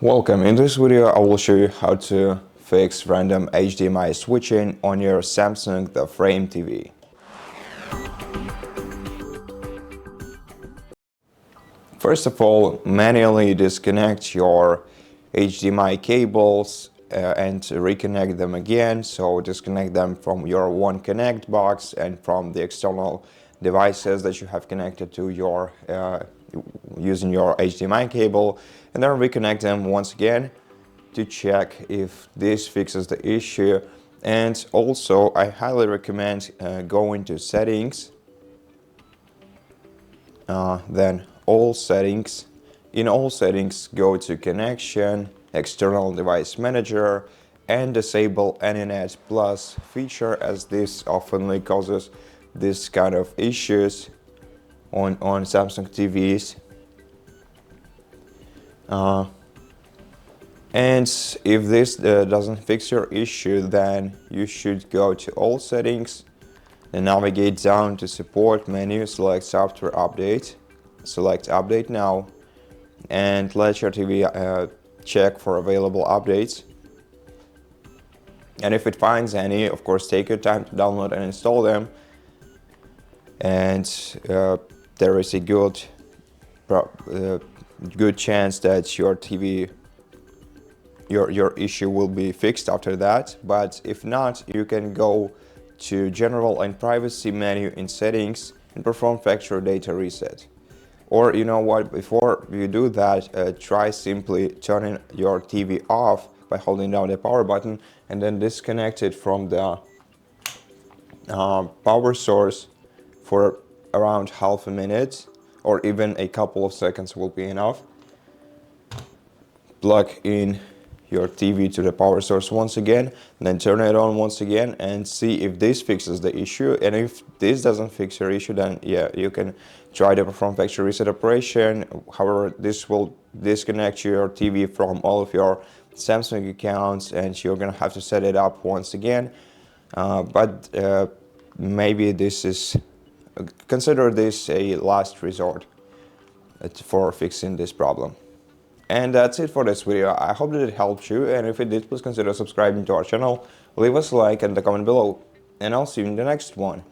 Welcome. In this video I will show you how to fix random HDMI switching on your Samsung The Frame TV. First of all, manually disconnect your HDMI cables and reconnect them again. So disconnect them from your One Connect box and from the external devices that you have connected to your using your HDMI cable, and then reconnect them once again to check if this fixes the issue. And also I highly recommend going to settings, then all settings. In all settings, go to connection, external device manager, and disable Anynet Plus feature, as this often causes this kind of issues on Samsung TVs. And if this doesn't fix your issue, then you should go to all settings and navigate down to support menu, select software update, select update now, and let your TV check for available updates. And if it finds any, of course, take your time to download and install them. And there is a good chance that your TV, your issue will be fixed after that. But if not, you can go to General and Privacy menu in Settings and perform factory data reset. Or you know what, before you do that, try simply turning your TV off by holding down the power button and then disconnect it from the power source for around half a minute, or even a couple of seconds will be enough. Plug in your TV to the power source once again, then turn it on once again and see if this fixes the issue. And if this doesn't fix your issue, then yeah, you can try to perform factory reset operation. However, this will disconnect your TV from all of your Samsung accounts and you're gonna have to set it up once again. But maybe consider this a last resort for fixing this problem. And that's it for this video. I hope that it helped you, and if it did, please consider subscribing to our channel, leave us a like and a comment below, and I'll see you in the next one.